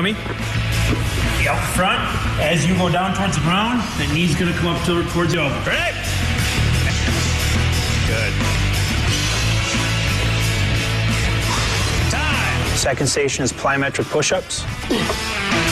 Me? Up front, as you go down towards the ground, the knee's going to come up towards the elbow. Ready? Good. Time. Second station is plyometric push-ups.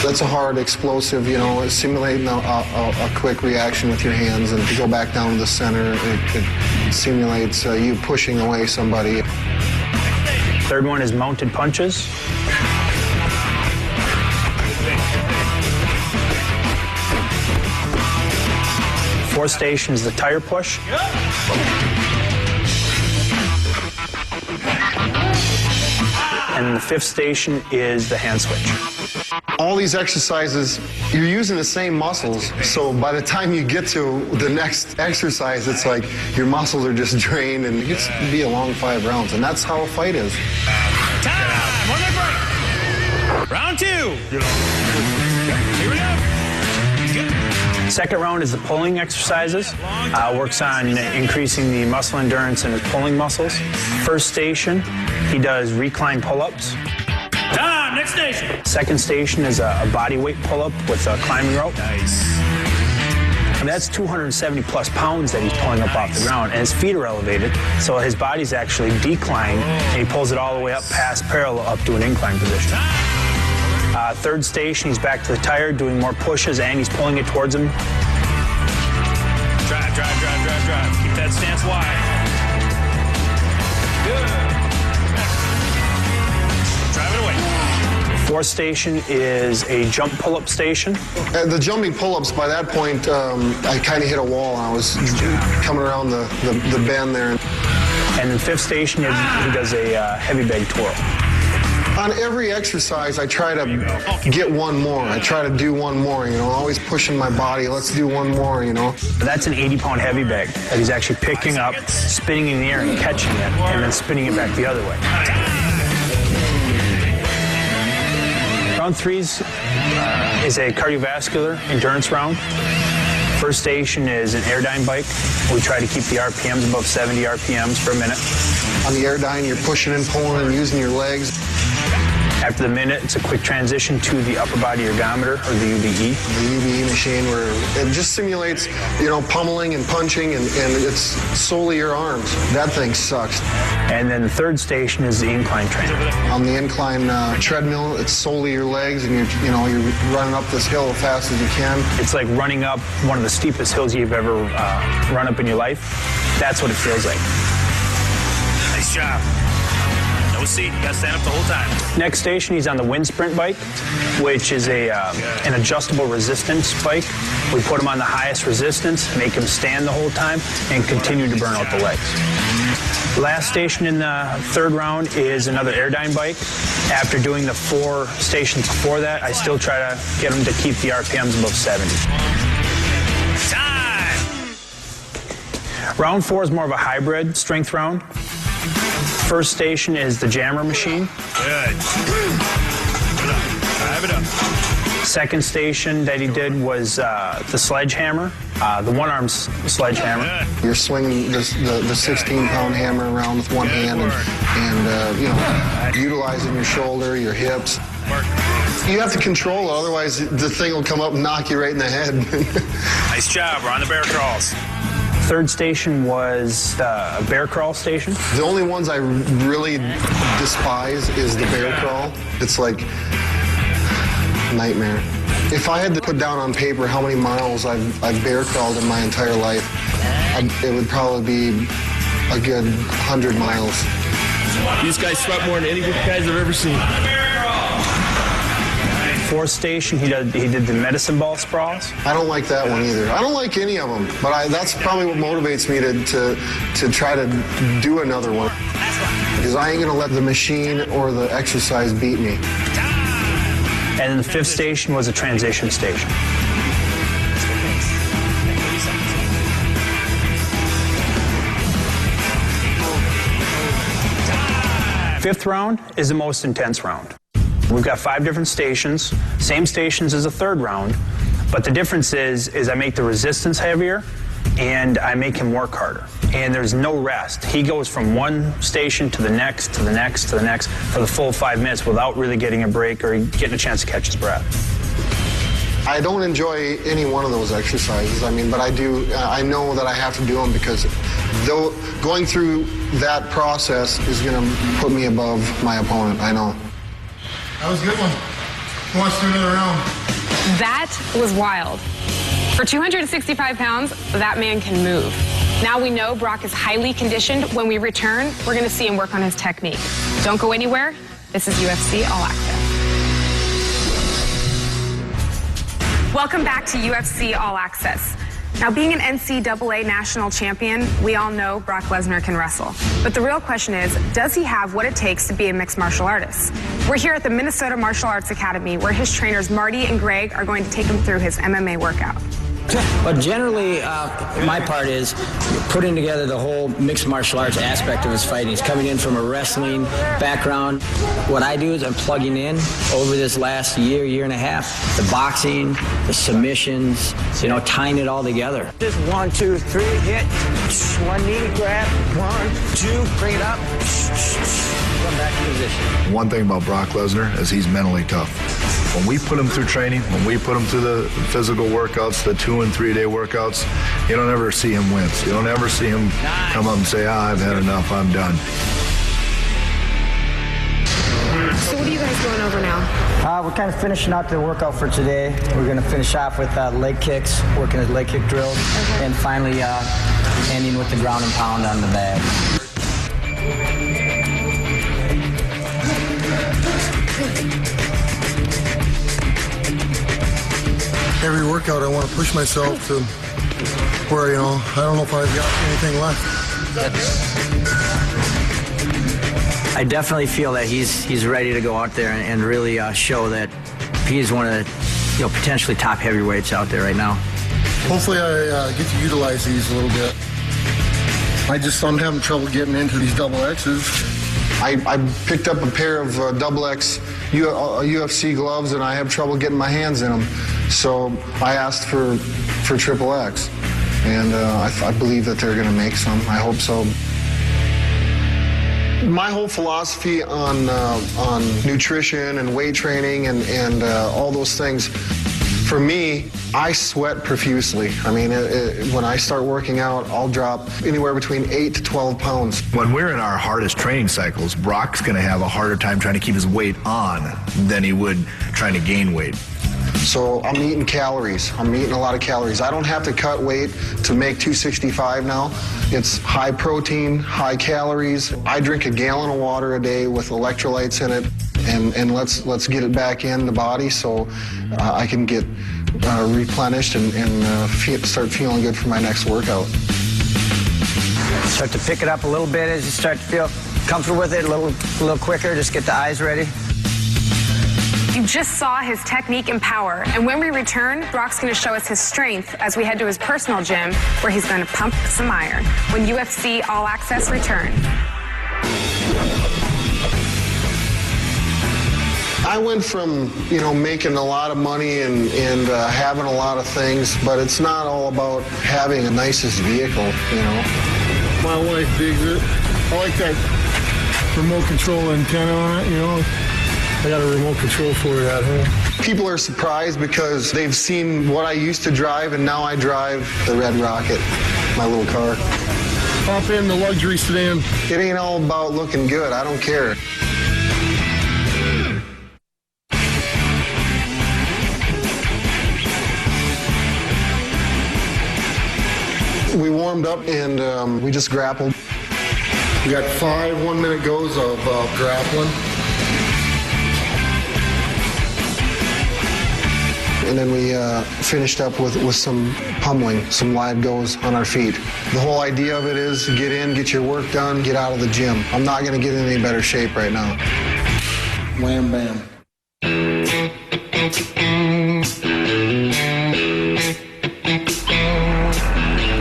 That's a hard, explosive, simulating a quick reaction with your hands. And if you go back down to the center, it simulates you pushing away somebody. Third one is mounted punches. Fourth station is the tire push. And the fifth station is the hand switch. All these exercises, you're using the same muscles, so by the time you get to the next exercise, it's like your muscles are just drained, and it gets to be a long 5 rounds, and that's how a fight is. Time! 1 minute break. Round 2. Here we go. Second round is the pulling exercises. Works on increasing the muscle endurance in his pulling muscles. First station, he does recline pull-ups. Time, next station. Second station is a body weight pull-up with a climbing rope. Nice. And that's 270 plus pounds that he's pulling up off the ground, and his feet are elevated, so his body's actually declined, and he pulls it all the way up past parallel up to an incline position. Third station, he's back to the tire, doing more pushes, and he's pulling it towards him. Drive. Keep that stance wide. Good. Drive it away. Fourth station is a jump pull-up station. The jumping pull-ups, by that point, I kind of hit a wall, and I was coming around the bend there. And then fifth station, he does a heavy bag twirl. On every exercise, I try to get one more. I try to do one more, always pushing my body. Let's do one more, That's an 80-pound heavy bag that he's actually picking up, spinning in the air and catching it, and then spinning it back the other way. Round 3 is a cardiovascular endurance round. First station is an Airdyne bike. We try to keep the RPMs above 70 RPMs per minute. On the Airdyne, you're pushing and pulling and using your legs. After the minute, it's a quick transition to the upper body ergometer, or the UBE. The UBE machine, where it just simulates, pummeling and punching, and it's solely your arms. That thing sucks. And then the third station is the incline training. On the incline treadmill, it's solely your legs, and you're running up this hill as fast as you can. It's like running up one of the steepest hills you've ever run up in your life. That's what it feels like. Nice job. No seat, you gotta stand up the whole time. Next station, he's on the wind sprint bike, which is an adjustable resistance bike. We put him on the highest resistance, make him stand the whole time, and continue to burn out the legs. Last station in the third round is another Airdyne bike. After doing the 4 stations before that, I still try to get him to keep the RPMs above 70. Time! Round 4 is more of a hybrid strength round. First station is the jammer machine. Good. Drive it up. Second station that he did was the sledgehammer, the one-arm sledgehammer. Good. You're swinging the 16-pound hammer around with one hand and utilizing your shoulder, your hips. You have to control it, otherwise the thing will come up and knock you right in the head. Nice job. We're on the bear crawls. Third station was a bear crawl station. The only ones I really despise is the bear crawl. It's like a nightmare. If I had to put down on paper how many miles I've bear crawled in my entire life, it would probably be a good 100 miles. These guys sweat more than any of you guys I've ever seen. Fourth station, he did the medicine ball sprawls. I don't like that one either. I don't like any of them, but that's probably what motivates me to try to do another one. Because I ain't gonna let the machine or the exercise beat me. And then the fifth station was a transition station. Fifth round is the most intense round. We've got 5 different stations, same stations as the third round, but the difference is I make the resistance heavier and I make him work harder. And there's no rest. He goes from one station to the next, to the next, to the next for the full 5 minutes without really getting a break or getting a chance to catch his breath. I don't enjoy any one of those exercises. I mean, but I do. I know that I have to do them because though going through that process is going to put me above my opponent. I know. That was a good one. Who wants to do another round? That was wild. For 265 pounds, that man can move. Now we know Brock is highly conditioned. When we return, we're going to see him work on his technique. Don't go anywhere. This is UFC All Access. Welcome back to UFC All Access. Now, being an NCAA national champion, we all know Brock Lesnar can wrestle. But the real question is, does he have what it takes to be a mixed martial artist? We're here at the Minnesota Martial Arts Academy, where his trainers Marty and Greg are going to take him through his MMA workout. But generally, my part is putting together the whole mixed martial arts aspect of his fighting. He's coming in from a wrestling background. What I do is I'm plugging in over this last year, year and a half, the boxing, the submissions, tying it all together. Just 1, 2, 3, hit, one knee grab, 1, 2, bring it up, come back to position. One thing about Brock Lesnar is he's mentally tough. When we put him through training, when we put him through the physical workouts, the 2 and 3 day workouts, you don't ever see him wince. You don't ever see him come up and say, I've had enough, I'm done. So what are you guys going over now? We're kind of finishing out the workout for today. We're going to finish off with leg kicks, working his leg kick drills, and finally ending with the ground and pound on the bag. Every workout, I want to push myself to where, I don't know if I've got anything left. I definitely feel that he's ready to go out there and really show that he is one of the potentially top heavyweights out there right now. Hopefully I get to utilize these a little bit. I'm having trouble getting into these double X's. I picked up a pair of double X UFC gloves, and I have trouble getting my hands in them. So I asked for triple X, and I believe that they're going to make some. I hope so. My whole philosophy on nutrition and weight training and all those things, for me, I sweat profusely. I mean, when I start working out, I'll drop anywhere between 8 to 12 pounds. When we're in our hardest training cycles, Brock's going to have a harder time trying to keep his weight on than he would trying to gain weight. So I'm eating calories. I'm eating a lot of calories. I don't have to cut weight to make 265 now. It's high protein, high calories. I drink a gallon of water a day with electrolytes in it, and let's get it back in the body so I can get replenished and start feeling good for my next workout. Start to pick it up a little bit as you start to feel comfortable with it, a little quicker. Just get the eyes ready. You just saw his technique and power, and when we return, Brock's going to show us his strength as we head to his personal gym, where he's going to pump some iron when UFC All Access returns. I went from, making a lot of money and having a lot of things, but it's not all about having the nicest vehicle, My wife digs it. I like that remote control antenna on it, I got a remote control for it at home. People are surprised because they've seen what I used to drive, and now I drive the Red Rocket, my little car. Hop in the luxury sedan. It ain't all about looking good. I don't care. We warmed up and we just grappled. We got 5 1-minute goes of grappling. And then we finished up with some pummeling, some live goes on our feet. The whole idea of it is get in, get your work done, get out of the gym. I'm not going to get in any better shape right now. Wham, bam.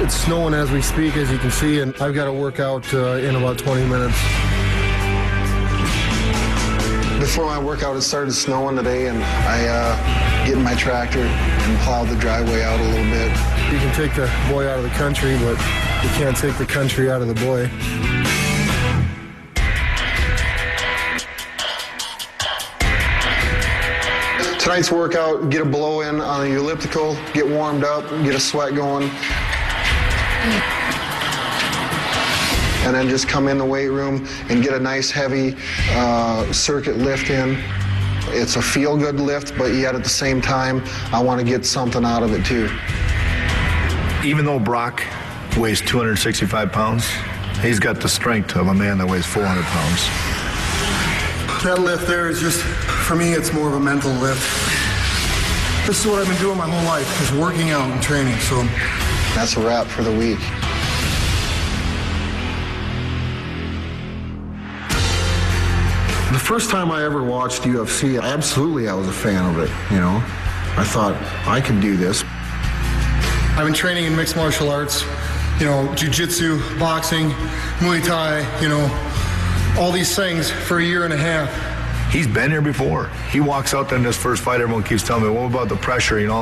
It's snowing as we speak, as you can see, and I've got to work out in about 20 minutes. Before my workout, it started snowing today, and I get in my tractor and plow the driveway out a little bit. You can take the boy out of the country, but you can't take the country out of the boy. Tonight's workout, get a blow in on the elliptical, get warmed up, get a sweat going. And then just come in the weight room and get a nice heavy circuit lift in. It's a feel-good lift, but yet at the same time, I want to get something out of it too. Even though Brock weighs 265 pounds, he's got the strength of a man that weighs 400 pounds. That lift there is just, for me, it's more of a mental lift. This is what I've been doing my whole life, is working out and training, so. That's a wrap for the week. The first time I ever watched UFC, absolutely I was a fan of it, you know. I thought, I can do this. I've been training in mixed martial arts, you know, jiu-jitsu, boxing, Muay Thai, you know, all these things for a year and a half. He's been here before. He walks out there in his first fight, everyone keeps telling me, what about the pressure, you know?